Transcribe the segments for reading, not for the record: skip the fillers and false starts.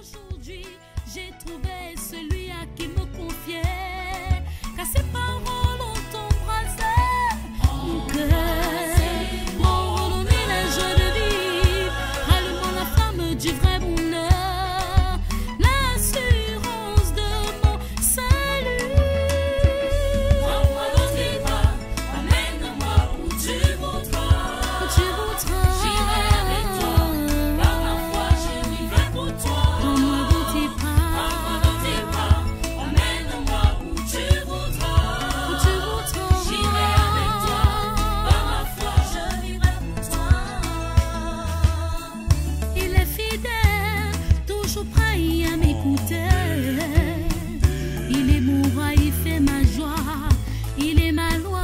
Aujourd'hui, j'ai trouvé celui à qui me confier, car ses paroles ont embrassé mon cœur, m'ont redonné la joie de vivre, allumant la flamme du vrai bonheur, l'assurance de mon salut. Prends-moi dans tes bras, amène-moi où tu voudras. Où tu voudras. J'irai avec toi, par ma foi je vivrai pour toi. Prends-moi dans tes bras, amène-moi où tu voudras. Où tu voudras. J'irai avec toi, par ma foi je vivrai pour toi. Il est fidèle, toujours prêt à m'écouter. Il est mon roi, il fait ma joie, il est ma loi,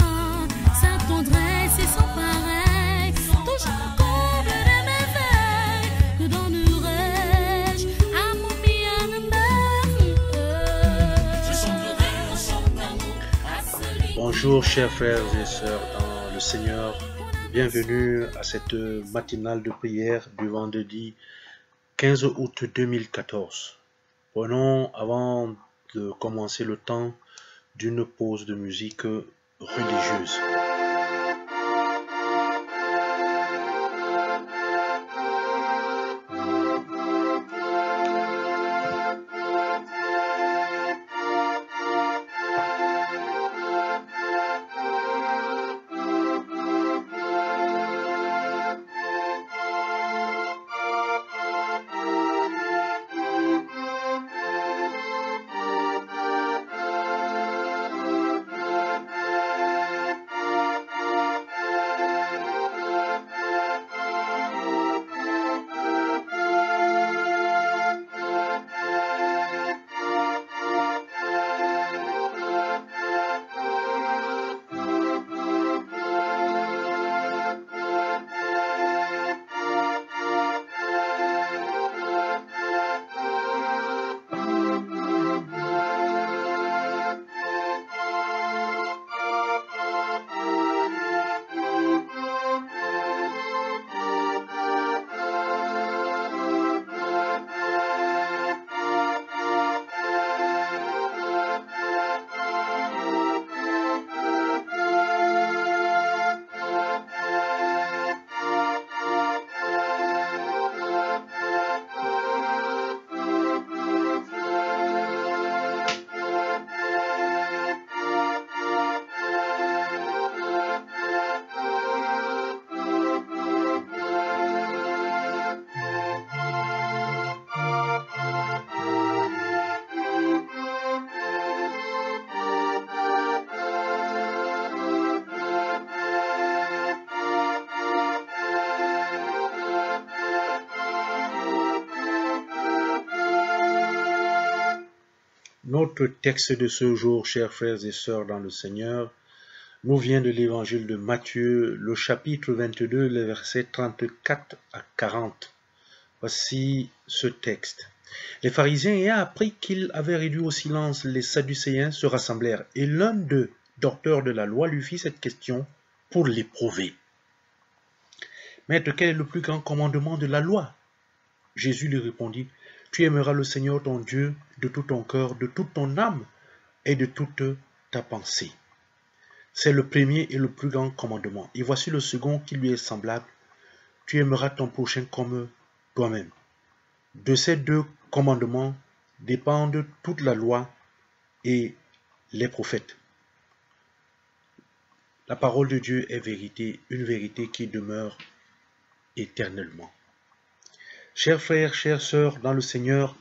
sa tendresse est sans pareil. Toujours comble de merveilles, que donnerai-je à mon bien-aimé? Je chanterai un chant d'amour à celui. Bonjour chers frères et sœurs dans le Seigneur, bienvenue à cette matinale de prière du vendredi 15 août 2014. Prenons avant de commencer le temps d'une pause de musique religieuse. Notre texte de ce jour, chers frères et sœurs dans le Seigneur, nous vient de l'évangile de Matthieu, le chapitre 22, les versets 34 à 40. Voici ce texte. Les pharisiens, ayant appris qu'il avait réduit au silence les Sadducéens, se rassemblèrent, et l'un d'eux, docteur de la loi, lui fit cette question pour l'éprouver. Maître, quel est le plus grand commandement de la loi? Jésus lui répondit, tu aimeras le Seigneur ton Dieu de tout ton cœur, de toute ton âme et de toute ta pensée. C'est le premier et le plus grand commandement. Et voici le second qui lui est semblable. Tu aimeras ton prochain comme toi-même. De ces deux commandements dépendent toute la loi et les prophètes. La parole de Dieu est vérité, une vérité qui demeure éternellement. Chers frères, chères sœurs dans le Seigneur,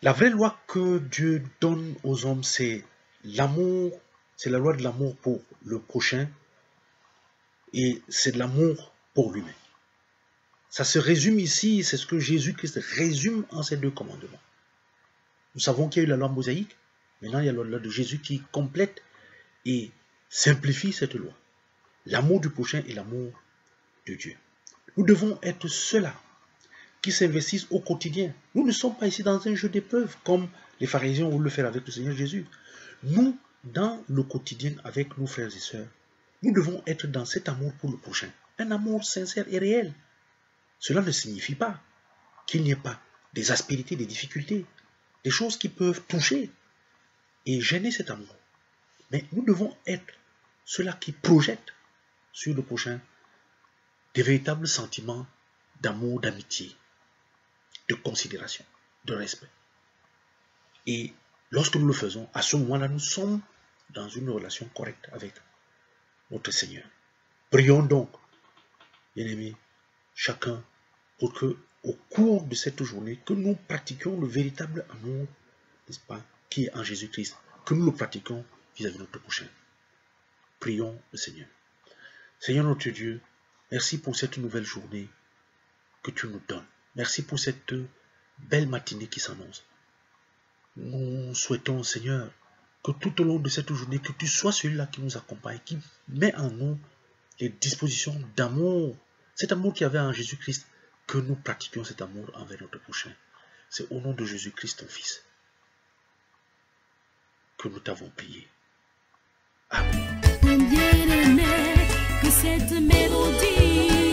la vraie loi que Dieu donne aux hommes, c'est l'amour, c'est la loi de l'amour pour le prochain et c'est de l'amour pour lui-même. Ça se résume ici, c'est ce que Jésus-Christ résume en ces deux commandements. Nous savons qu'il y a eu la loi mosaïque, maintenant il y a la loi de Jésus qui complète et simplifie cette loi. L'amour du prochain et l'amour de Dieu. Nous devons être ceux-là qui s'investissent au quotidien. Nous ne sommes pas ici dans un jeu d'épreuves comme les pharisiens voulaient le faire avec le Seigneur Jésus. Nous, dans le quotidien avec nos frères et sœurs, nous devons être dans cet amour pour le prochain. Un amour sincère et réel. Cela ne signifie pas qu'il n'y ait pas des aspérités, des difficultés, des choses qui peuvent toucher et gêner cet amour. Mais nous devons être ceux-là qui projettent sur le prochain des véritables sentiments d'amour, d'amitié, de considération, de respect. Et lorsque nous le faisons, à ce moment-là, nous sommes dans une relation correcte avec notre Seigneur. Prions donc, bien-aimés, chacun, pour que, au cours de cette journée, que nous pratiquions le véritable amour, n'est-ce pas, qui est en Jésus-Christ, que nous le pratiquions vis-à-vis de notre prochain. Prions le Seigneur. Seigneur notre Dieu, merci pour cette nouvelle journée que tu nous donnes. Merci pour cette belle matinée qui s'annonce. Nous souhaitons, Seigneur, que tout au long de cette journée, que tu sois celui-là qui nous accompagne, qui met en nous les dispositions d'amour, cet amour qu'il y avait en Jésus-Christ, que nous pratiquions cet amour envers notre prochain. C'est au nom de Jésus-Christ, ton Fils, que nous t'avons prié. Amen. Bien aimé, que cette mélodie